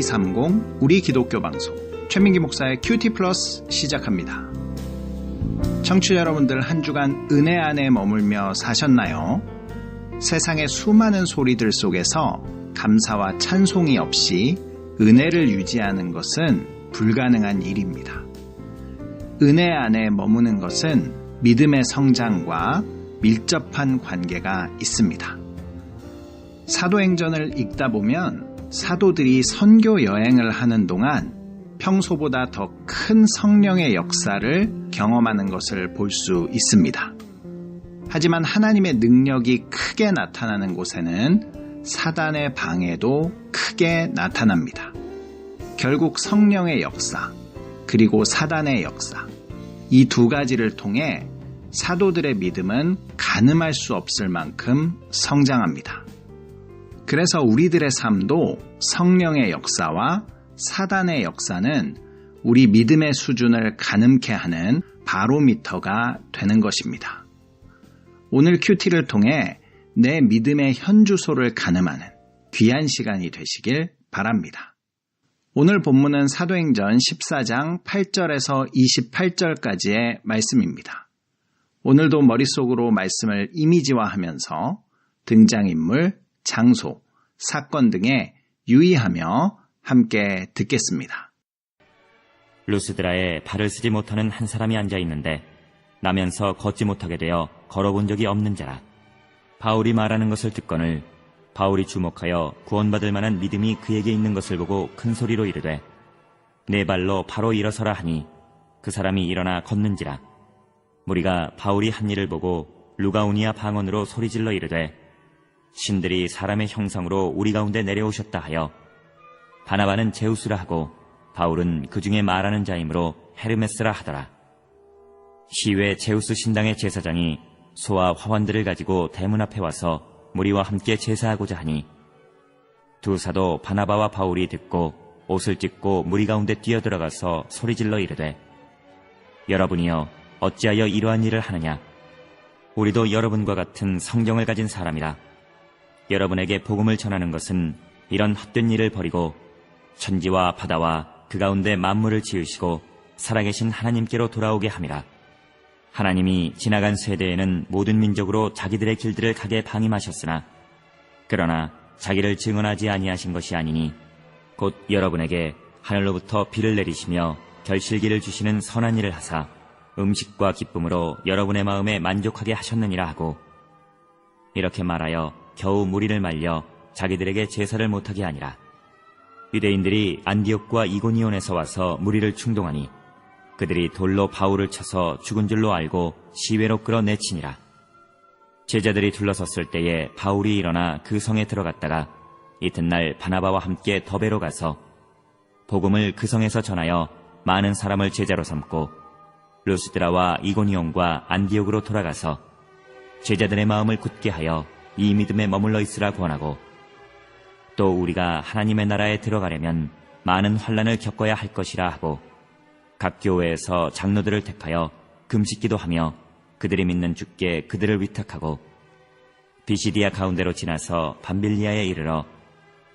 1230 우리 기독교 방송 최민기 목사의 큐티 플러스 시작합니다. 청취자 여러분들 한 주간 은혜 안에 머물며 사셨나요? 세상의 수많은 소리들 속에서 감사와 찬송이 없이 은혜를 유지하는 것은 불가능한 일입니다. 은혜 안에 머무는 것은 믿음의 성장과 밀접한 관계가 있습니다. 사도행전을 읽다 보면 사도들이 선교 여행을 하는 동안 평소보다 더 큰 성령의 역사를 경험하는 것을 볼 수 있습니다. 하지만 하나님의 능력이 크게 나타나는 곳에는 사단의 방해도 크게 나타납니다. 결국 성령의 역사, 그리고 사단의 역사, 이 두 가지를 통해 사도들의 믿음은 가늠할 수 없을 만큼 성장합니다. 그래서 우리들의 삶도 성령의 역사와 사단의 역사는 우리 믿음의 수준을 가늠케 하는 바로미터가 되는 것입니다. 오늘 큐티를 통해 내 믿음의 현주소를 가늠하는 귀한 시간이 되시길 바랍니다. 오늘 본문은 사도행전 14장 8절에서 28절까지의 말씀입니다. 오늘도 머릿속으로 말씀을 이미지화하면서 등장인물, 장소, 사건 등에 유의하며 함께 듣겠습니다. 루스드라에 발을 쓰지 못하는 한 사람이 앉아 있는데 나면서 걷지 못하게 되어 걸어본 적이 없는 자라. 바울이 말하는 것을 듣거늘 바울이 주목하여 구원받을 만한 믿음이 그에게 있는 것을 보고 큰 소리로 이르되 네 발로 바로 일어서라 하니 그 사람이 일어나 걷는지라. 무리가 바울이 한 일을 보고 루가우니아 방언으로 소리질러 이르되 신들이 사람의 형상으로 우리 가운데 내려오셨다 하여 바나바는 제우스라 하고 바울은 그 중에 말하는 자이므로 헤르메스라 하더라. 시외 제우스 신당의 제사장이 소와 화환들을 가지고 대문 앞에 와서 무리와 함께 제사하고자 하니 두 사도 바나바와 바울이 듣고 옷을 찢고 무리 가운데 뛰어들어가서 소리질러 이르되 여러분이여 어찌하여 이러한 일을 하느냐? 우리도 여러분과 같은 성경을 가진 사람이라. 여러분에게 복음을 전하는 것은 이런 헛된 일을 버리고 천지와 바다와 그 가운데 만물을 지으시고 살아계신 하나님께로 돌아오게 함이라. 하나님이 지나간 세대에는 모든 민족으로 자기들의 길들을 가게 방임하셨으나 그러나 자기를 증언하지 아니하신 것이 아니니 곧 여러분에게 하늘로부터 비를 내리시며 결실기를 주시는 선한 일을 하사 음식과 기쁨으로 여러분의 마음에 만족하게 하셨느니라 하고 이렇게 말하여 겨우 무리를 말려 자기들에게 제사를 못하게 하니라. 유대인들이 안디옥과 이고니온에서 와서 무리를 충동하니 그들이 돌로 바울을 쳐서 죽은 줄로 알고 시외로 끌어내치니라. 제자들이 둘러섰을 때에 바울이 일어나 그 성에 들어갔다가 이튿날 바나바와 함께 더베로 가서 복음을 그 성에서 전하여 많은 사람을 제자로 삼고 루스드라와 이고니온과 안디옥으로 돌아가서 제자들의 마음을 굳게 하여 이 믿음에 머물러 있으라 권하고 또 우리가 하나님의 나라에 들어가려면 많은 환난을 겪어야 할 것이라 하고 각 교회에서 장로들을 택하여 금식기도 하며 그들이 믿는 주께 그들을 위탁하고 비시디아 가운데로 지나서 밤빌리아에 이르러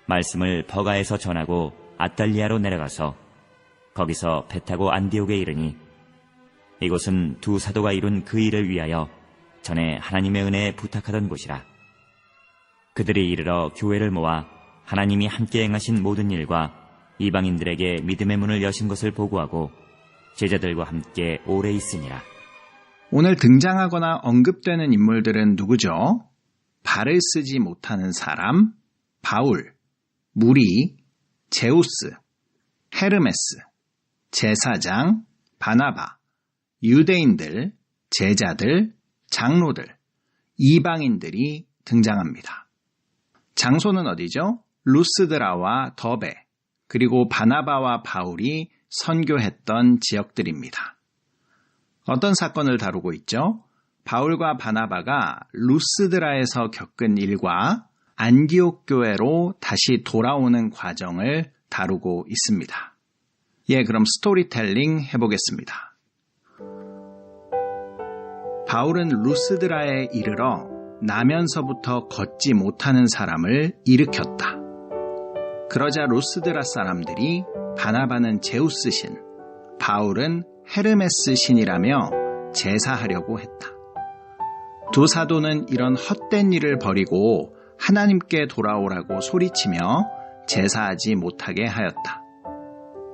말씀을 버가에서 전하고 아탈리아로 내려가서 거기서 배 타고 안디옥에 이르니 이곳은 두 사도가 이룬 그 일을 위하여 전에 하나님의 은혜에 부탁하던 곳이라. 그들이 이르러 교회를 모아 하나님이 함께 행하신 모든 일과 이방인들에게 믿음의 문을 여신 것을 보고하고 제자들과 함께 오래 있으니라. 오늘 등장하거나 언급되는 인물들은 누구죠? 발을 쓰지 못하는 사람, 바울, 무리, 제우스, 헤르메스, 제사장, 바나바, 유대인들, 제자들, 장로들, 이방인들이 등장합니다. 장소는 어디죠? 루스드라와 더베, 그리고 바나바와 바울이 선교했던 지역들입니다. 어떤 사건을 다루고 있죠? 바울과 바나바가 루스드라에서 겪은 일과 안디옥 교회로 다시 돌아오는 과정을 다루고 있습니다. 그럼 스토리텔링 해보겠습니다. 바울은 루스드라에 이르러 나면서부터 걷지 못하는 사람을 일으켰다. 그러자 루스드라 사람들이 바나바는 제우스 신, 바울은 헤르메스 신이라며 제사하려고 했다. 두 사도는 이런 헛된 일을 버리고 하나님께 돌아오라고 소리치며 제사하지 못하게 하였다.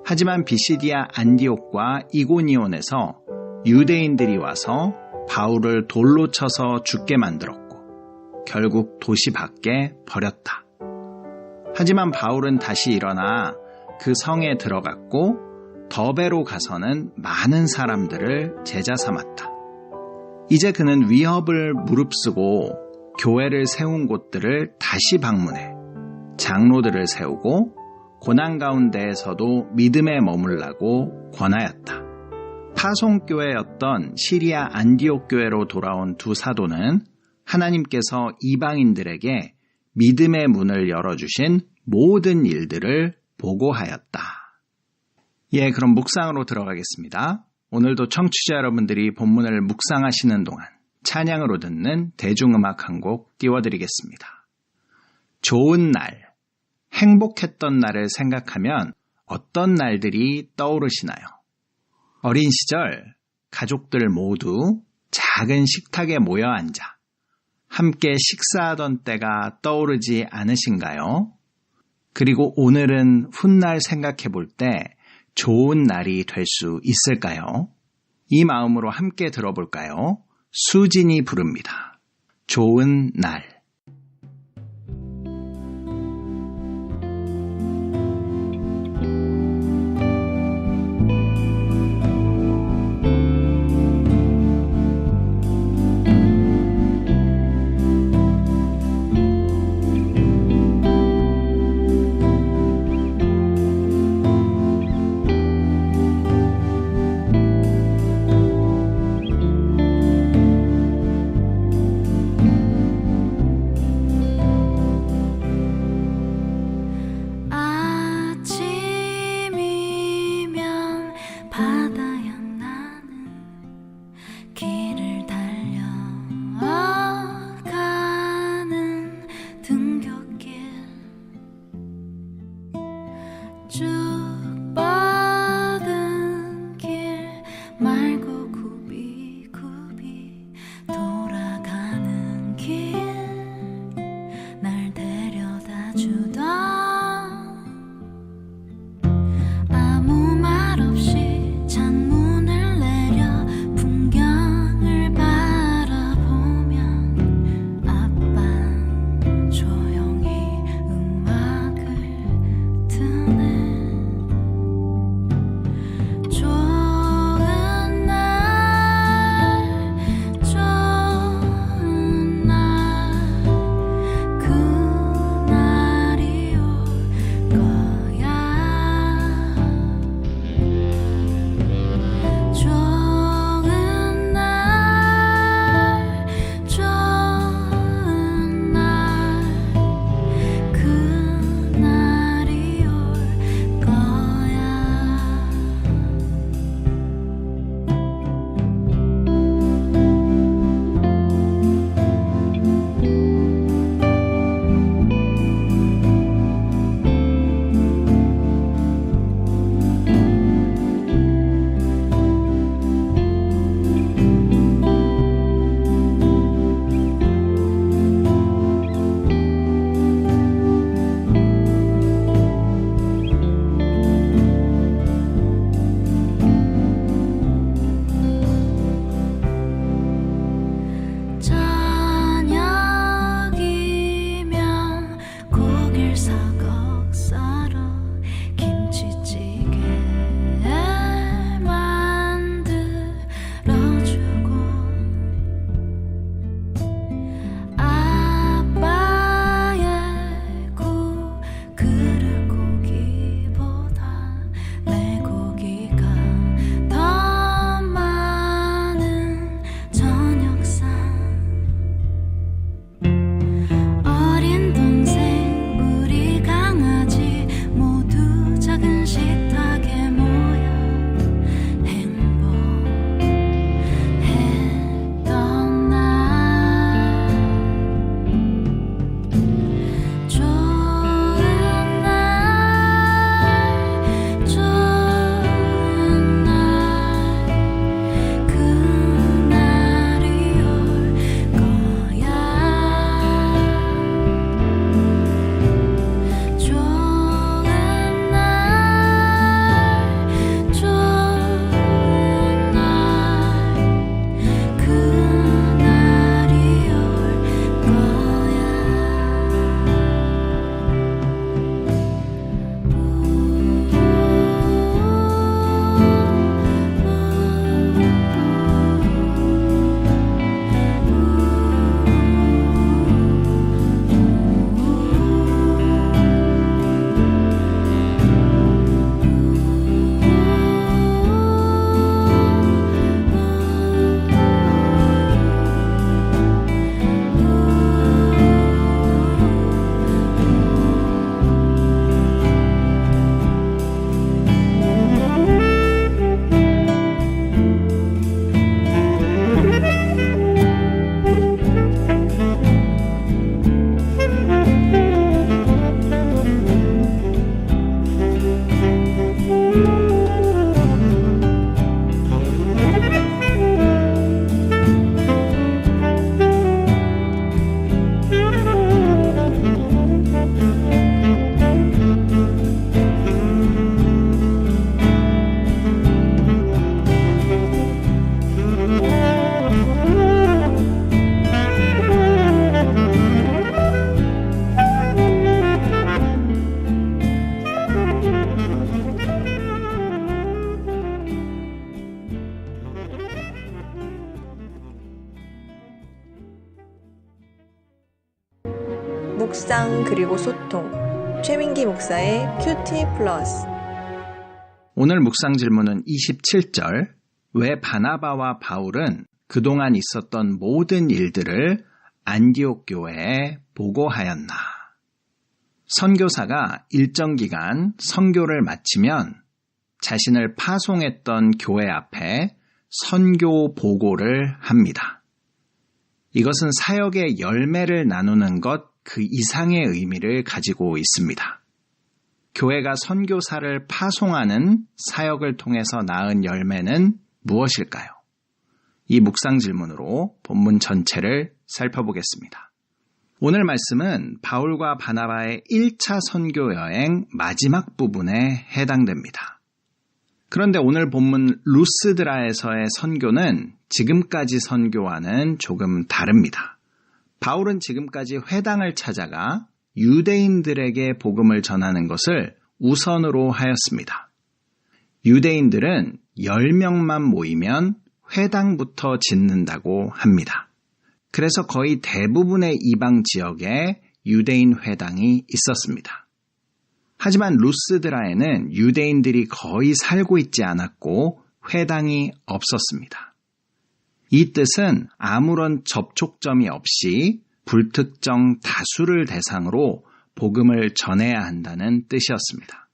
하지만 비시디아 안디옥과 이고니온에서 유대인들이 와서 바울을 돌로 쳐서 죽게 만들었고 결국 도시 밖에 버렸다. 하지만 바울은 다시 일어나 그 성에 들어갔고 더베로 가서는 많은 사람들을 제자 삼았다. 이제 그는 위협을 무릅쓰고 교회를 세운 곳들을 다시 방문해 장로들을 세우고 고난 가운데에서도 믿음에 머물라고 권하였다. 파송교회였던 시리아 안디옥 교회로 돌아온 두 사도는 하나님께서 이방인들에게 믿음의 문을 열어주신 모든 일들을 보고하였다. 예, 그럼 묵상으로 들어가겠습니다. 오늘도 청취자 여러분들이 본문을 묵상하시는 동안 찬양으로 듣는 대중음악 한 곡 띄워드리겠습니다. 좋은 날, 행복했던 날을 생각하면 어떤 날들이 떠오르시나요? 어린 시절 가족들 모두 작은 식탁에 모여 앉아 함께 식사하던 때가 떠오르지 않으신가요? 그리고 오늘은 훗날 생각해 볼 때 좋은 날이 될 수 있을까요? 이 마음으로 함께 들어볼까요? 수진이 부릅니다. 좋은 날. 묵상 그리고 소통. 최민기 목사의 큐티 플러스. 오늘 묵상 질문은 27절. 왜 바나바와 바울은 그동안 있었던 모든 일들을 안디옥 교회에 보고하였나? 선교사가 일정 기간 선교를 마치면 자신을 파송했던 교회 앞에 선교 보고를 합니다. 이것은 사역의 열매를 나누는 것 그 이상의 의미를 가지고 있습니다. 교회가 선교사를 파송하는 사역을 통해서 낳은 열매는 무엇일까요? 이 묵상 질문으로 본문 전체를 살펴보겠습니다. 오늘 말씀은 바울과 바나바의 1차 선교 여행 마지막 부분에 해당됩니다. 그런데 오늘 본문 루스드라에서의 선교는 지금까지 선교와는 조금 다릅니다. 바울은 지금까지 회당을 찾아가 유대인들에게 복음을 전하는 것을 우선으로 하였습니다. 유대인들은 10명만 모이면 회당부터 짓는다고 합니다. 그래서 거의 대부분의 이방 지역에 유대인 회당이 있었습니다. 하지만 루스드라에는 유대인들이 거의 살고 있지 않았고 회당이 없었습니다. 이 뜻은 아무런 접촉점이 없이 불특정 다수를 대상으로 복음을 전해야 한다는 뜻이었습니다.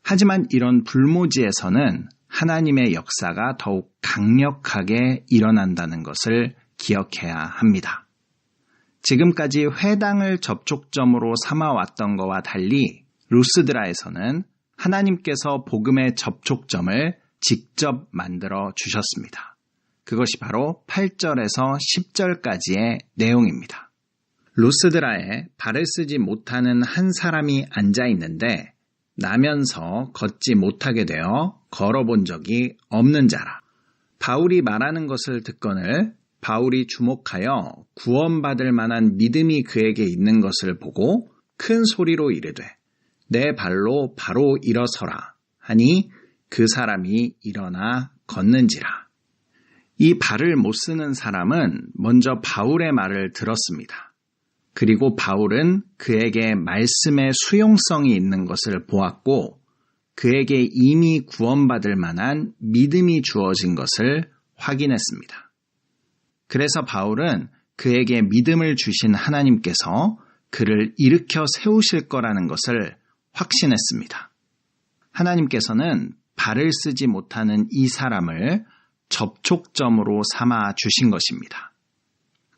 하지만 이런 불모지에서는 하나님의 역사가 더욱 강력하게 일어난다는 것을 기억해야 합니다. 지금까지 회당을 접촉점으로 삼아왔던 것과 달리 루스드라에서는 하나님께서 복음의 접촉점을 직접 만들어 주셨습니다. 그것이 바로 8절에서 10절까지의 내용입니다. 루스드라에 발을 쓰지 못하는 한 사람이 앉아 있는데 나면서 걷지 못하게 되어 걸어본 적이 없는 자라. 바울이 말하는 것을 듣거늘 바울이 주목하여 구원받을 만한 믿음이 그에게 있는 것을 보고 큰 소리로 이르되 내 발로 바로 일어서라 하니 그 사람이 일어나 걷는지라. 이 발을 못 쓰는 사람은 먼저 바울의 말을 들었습니다. 그리고 바울은 그에게 말씀의 수용성이 있는 것을 보았고 그에게 이미 구원받을 만한 믿음이 주어진 것을 확인했습니다. 그래서 바울은 그에게 믿음을 주신 하나님께서 그를 일으켜 세우실 거라는 것을 확신했습니다. 하나님께서는 발을 쓰지 못하는 이 사람을 접촉점으로 삼아 주신 것입니다.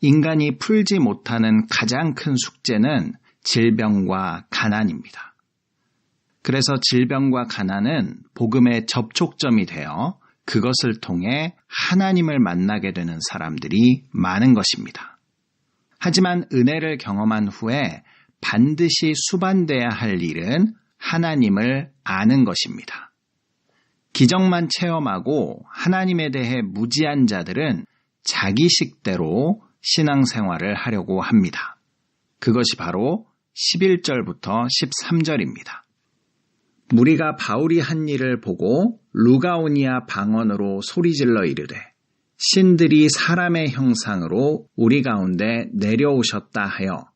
인간이 풀지 못하는 가장 큰 숙제는 질병과 가난입니다. 그래서 질병과 가난은 복음의 접촉점이 되어 그것을 통해 하나님을 만나게 되는 사람들이 많은 것입니다. 하지만 은혜를 경험한 후에 반드시 수반돼야 할 일은 하나님을 아는 것입니다. 기적만 체험하고 하나님에 대해 무지한 자들은 자기식대로 신앙생활을 하려고 합니다. 그것이 바로 11절부터 13절입니다. 무리가 바울이 한 일을 보고 루가오니아 방언으로 소리질러 이르되 신들이 사람의 형상으로 우리 가운데 내려오셨다 하여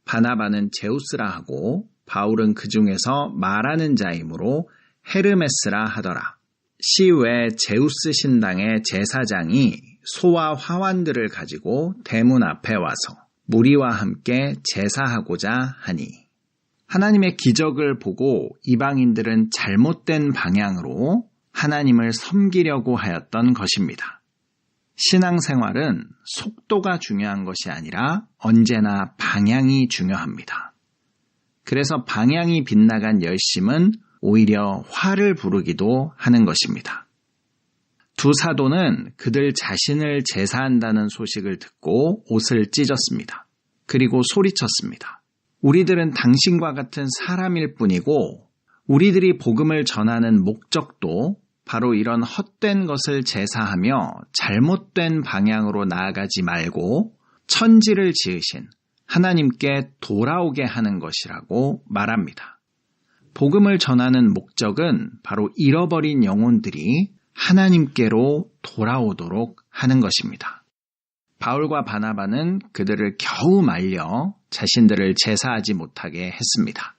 바나바는 제우스라 하고 바울은 그 중에서 말하는 자이므로 헤르메스라 하더라. 시외 제우스 신당의 제사장이 소와 화환들을 가지고 대문 앞에 와서 무리와 함께 제사하고자 하니 하나님의 기적을 보고 이방인들은 잘못된 방향으로 하나님을 섬기려고 하였던 것입니다. 신앙생활은 속도가 중요한 것이 아니라 언제나 방향이 중요합니다. 그래서 방향이 빗나간 열심은 오히려 화를 부르기도 하는 것입니다. 두 사도는 그들 자신을 제사한다는 소식을 듣고 옷을 찢었습니다. 그리고 소리쳤습니다. 우리들은 당신과 같은 사람일 뿐이고 우리들이 복음을 전하는 목적도 바로 이런 헛된 것을 제사하며 잘못된 방향으로 나아가지 말고 천지를 지으신 하나님께 돌아오게 하는 것이라고 말합니다. 복음을 전하는 목적은 바로 잃어버린 영혼들이 하나님께로 돌아오도록 하는 것입니다. 바울과 바나바는 그들을 겨우 말려 자신들을 제사하지 못하게 했습니다.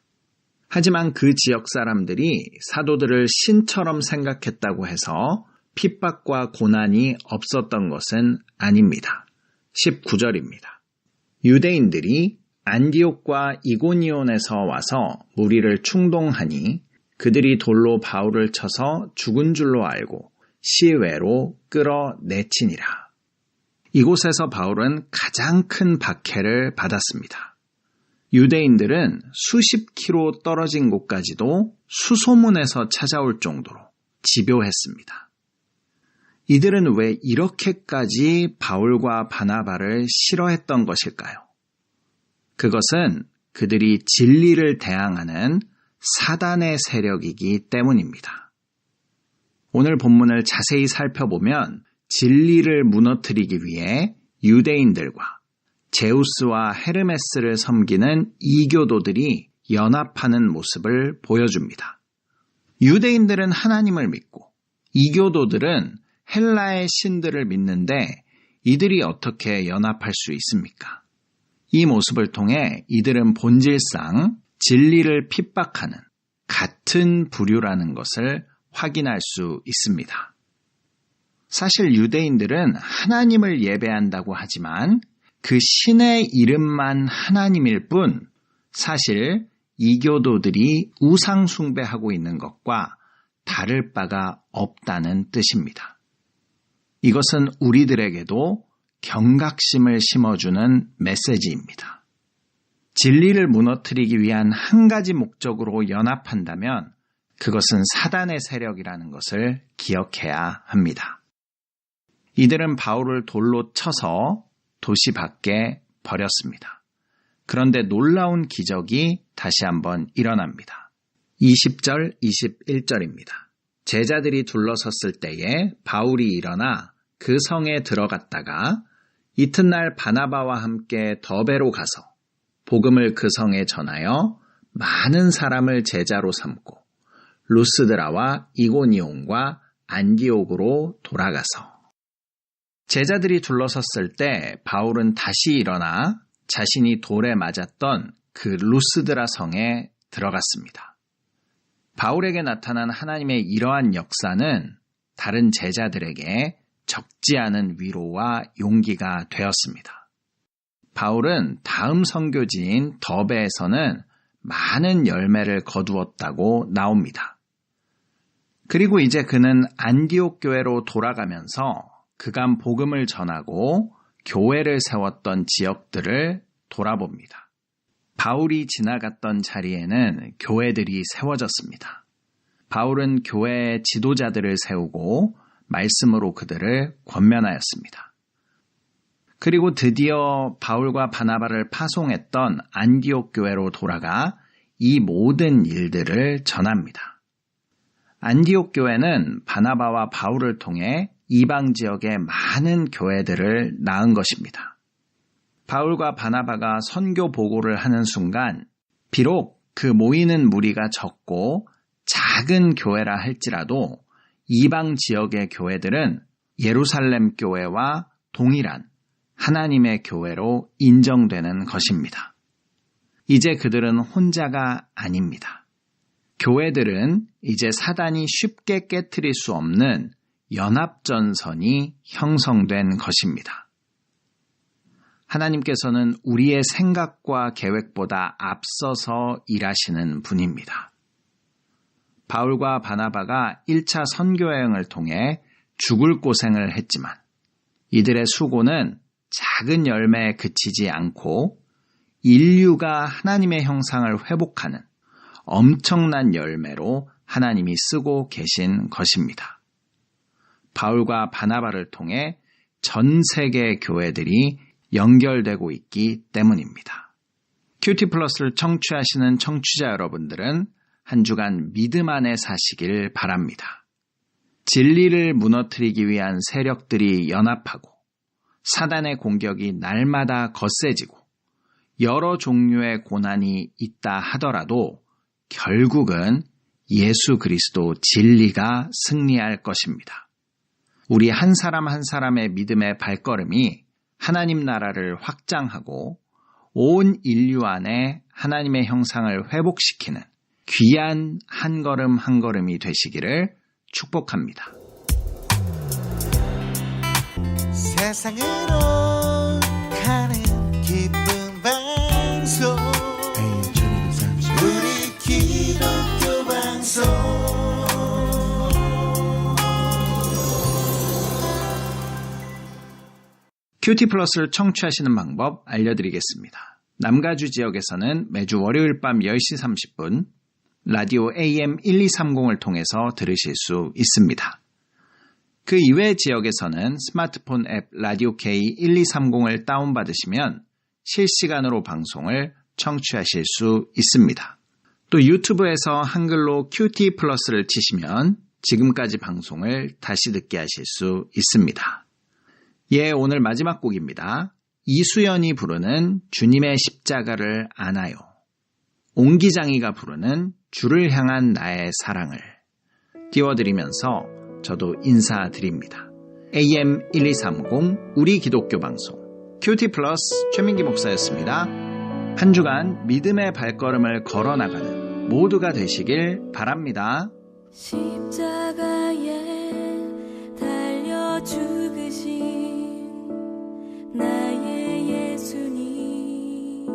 하지만 그 지역 사람들이 사도들을 신처럼 생각했다고 해서 핍박과 고난이 없었던 것은 아닙니다. 19절입니다. 유대인들이 안디옥과 이고니온에서 와서 무리를 충동하니 그들이 돌로 바울을 쳐서 죽은 줄로 알고 시외로 끌어내치니라. 이곳에서 바울은 가장 큰 박해를 받았습니다. 유대인들은 수십 킬로 떨어진 곳까지도 수소문에서 찾아올 정도로 집요했습니다. 이들은 왜 이렇게까지 바울과 바나바를 싫어했던 것일까요? 그것은 그들이 진리를 대항하는 사단의 세력이기 때문입니다. 오늘 본문을 자세히 살펴보면 진리를 무너뜨리기 위해 유대인들과 제우스와 헤르메스를 섬기는 이교도들이 연합하는 모습을 보여줍니다. 유대인들은 하나님을 믿고 이교도들은 헬라의 신들을 믿는데 이들이 어떻게 연합할 수 있습니까? 이 모습을 통해 이들은 본질상 진리를 핍박하는 같은 부류라는 것을 확인할 수 있습니다. 사실 유대인들은 하나님을 예배한다고 하지만 그 신의 이름만 하나님일 뿐 사실 이교도들이 우상 숭배하고 있는 것과 다를 바가 없다는 뜻입니다. 이것은 우리들에게도 경각심을 심어주는 메시지입니다. 진리를 무너뜨리기 위한 한 가지 목적으로 연합한다면 그것은 사단의 세력이라는 것을 기억해야 합니다. 이들은 바울을 돌로 쳐서 도시 밖에 버렸습니다. 그런데 놀라운 기적이 다시 한번 일어납니다. 20절, 21절입니다. 제자들이 둘러섰을 때에 바울이 일어나 그 성에 들어갔다가 이튿날 바나바와 함께 더베로 가서 복음을 그 성에 전하여 많은 사람을 제자로 삼고 루스드라와 이고니온과 안디옥으로 돌아가서 제자들이 둘러섰을 때 바울은 다시 일어나 자신이 돌에 맞았던 그 루스드라 성에 들어갔습니다. 바울에게 나타난 하나님의 이러한 역사는 다른 제자들에게 적지 않은 위로와 용기가 되었습니다. 바울은 다음 선교지인 더베에서는 많은 열매를 거두었다고 나옵니다. 그리고 이제 그는 안디옥 교회로 돌아가면서 그간 복음을 전하고 교회를 세웠던 지역들을 돌아봅니다. 바울이 지나갔던 자리에는 교회들이 세워졌습니다. 바울은 교회의 지도자들을 세우고 말씀으로 그들을 권면하였습니다. 그리고 드디어 바울과 바나바를 파송했던 안디옥 교회로 돌아가 이 모든 일들을 전합니다. 안디옥 교회는 바나바와 바울을 통해 이방 지역의 많은 교회들을 낳은 것입니다. 바울과 바나바가 선교 보고를 하는 순간 비록 그 모이는 무리가 적고 작은 교회라 할지라도 이방 지역의 교회들은 예루살렘 교회와 동일한 하나님의 교회로 인정되는 것입니다. 이제 그들은 혼자가 아닙니다. 교회들은 이제 사단이 쉽게 깨트릴 수 없는 연합전선이 형성된 것입니다. 하나님께서는 우리의 생각과 계획보다 앞서서 일하시는 분입니다. 바울과 바나바가 1차 선교여행을 통해 죽을 고생을 했지만 이들의 수고는 작은 열매에 그치지 않고 인류가 하나님의 형상을 회복하는 엄청난 열매로 하나님이 쓰고 계신 것입니다. 바울과 바나바를 통해 전 세계 교회들이 연결되고 있기 때문입니다. 큐티 플러스를 청취하시는 청취자 여러분들은 한 주간 믿음 안에 사시길 바랍니다. 진리를 무너뜨리기 위한 세력들이 연합하고 사단의 공격이 날마다 거세지고 여러 종류의 고난이 있다 하더라도 결국은 예수 그리스도 진리가 승리할 것입니다. 우리 한 사람 한 사람의 믿음의 발걸음이 하나님 나라를 확장하고 온 인류 안에 하나님의 형상을 회복시키는 귀한 한 걸음 한 걸음이 되시기를 축복합니다. 세상으로 가는 기쁜 방송 우리 기독교 방송 큐티 플러스를 청취하시는 방법 알려드리겠습니다. 남가주 지역에서는 매주 월요일 밤 10시 30분 라디오 AM 1230을 통해서 들으실 수 있습니다. 그 이외 지역에서는 스마트폰 앱 라디오 K 1230을 다운받으시면 실시간으로 방송을 청취하실 수 있습니다. 또 유튜브에서 한글로 큐티 플러스를 치시면 지금까지 방송을 다시 듣게 하실 수 있습니다. 예, 오늘 마지막 곡입니다. 이수연이 부르는 주님의 십자가를 안아요. 옹기장이가 부르는 주를 향한 나의 사랑을 띄워드리면서 저도 인사드립니다. AM 1230 우리 기독교 방송 큐티 플러스 최민기 목사였습니다. 한 주간 믿음의 발걸음을 걸어나가는 모두가 되시길 바랍니다. 십자가에 달려 죽으신 나의 예수님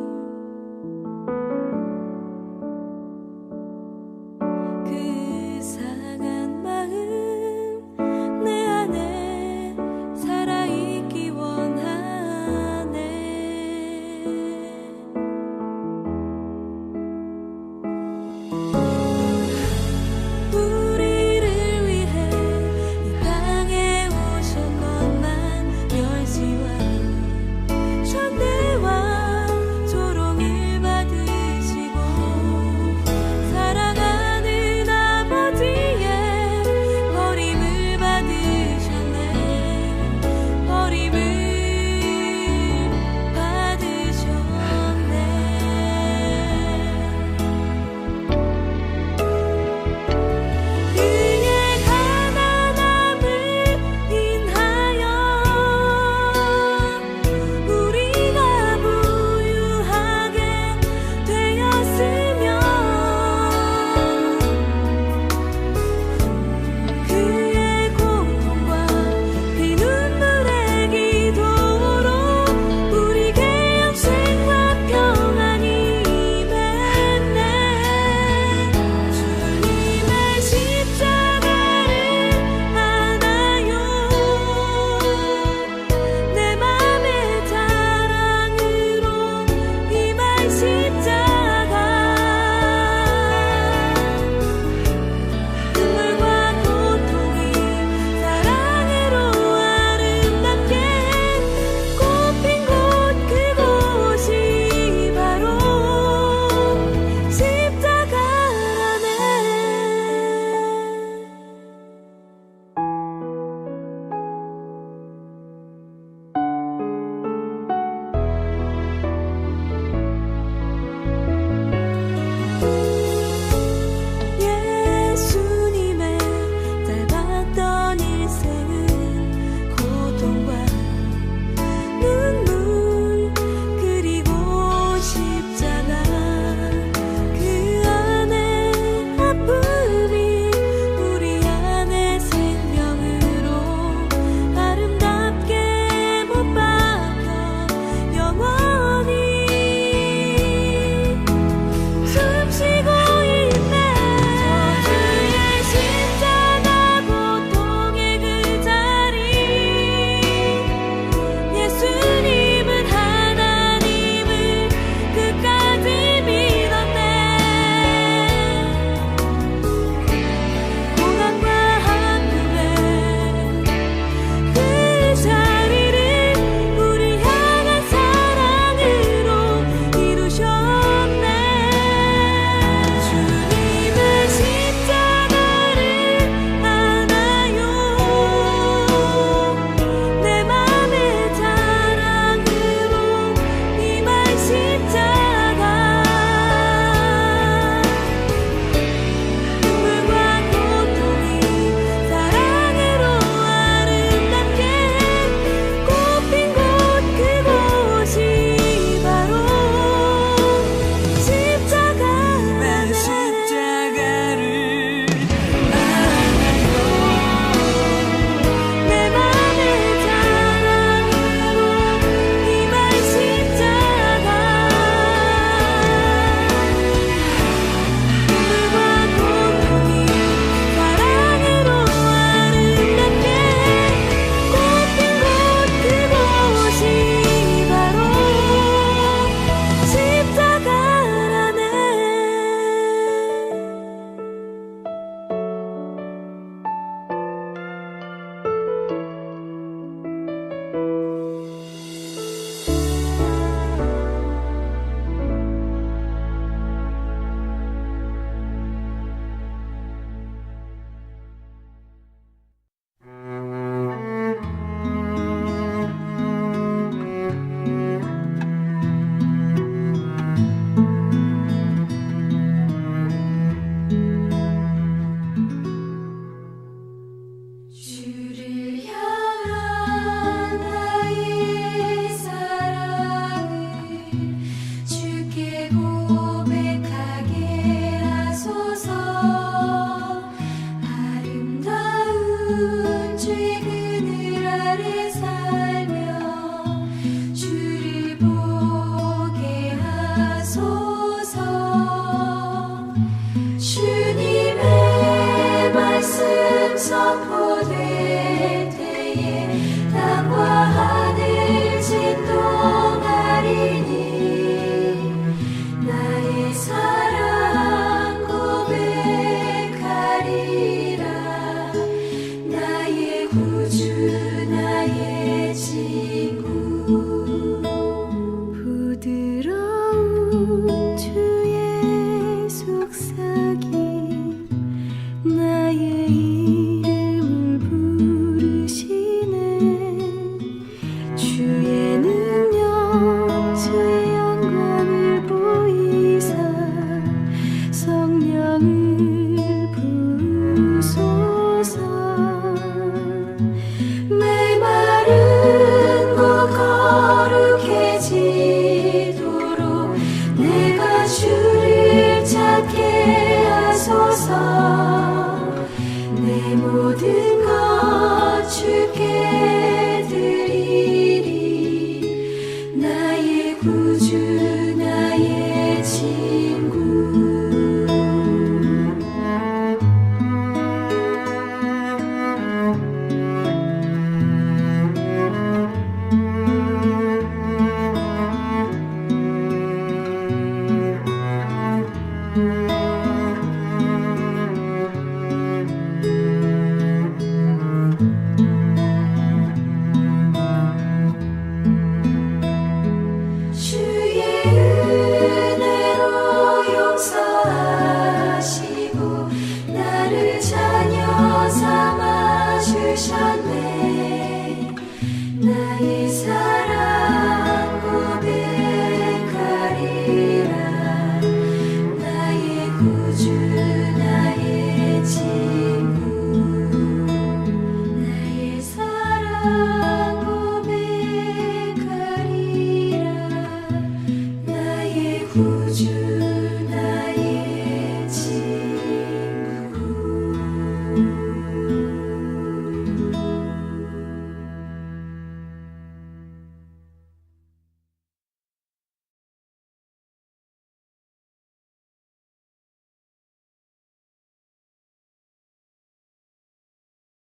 그 상한 마음 내 안에 살아있기 원하네 우리를 위해 주의 그늘 아래 살며 주를 보게 하소서. 주님의 말씀 선포될 때에 땅과 하늘 진동하리니 나의 사랑 고백하리라. 나의 구주 나의 친구. 부드러운 주의 속삭임 나의 이름을 부르시네. 주의 능력 주의 영광을 보이사 성령을 부으소서. 메마른 곳 거룩해지도록 내가 주를 찾게 하소서. 내 모든 것 주께 드리리. 나의 구주 나의 친구. 주의 은혜로 용서하시고 나를 자녀 삼아 주셨네. 나의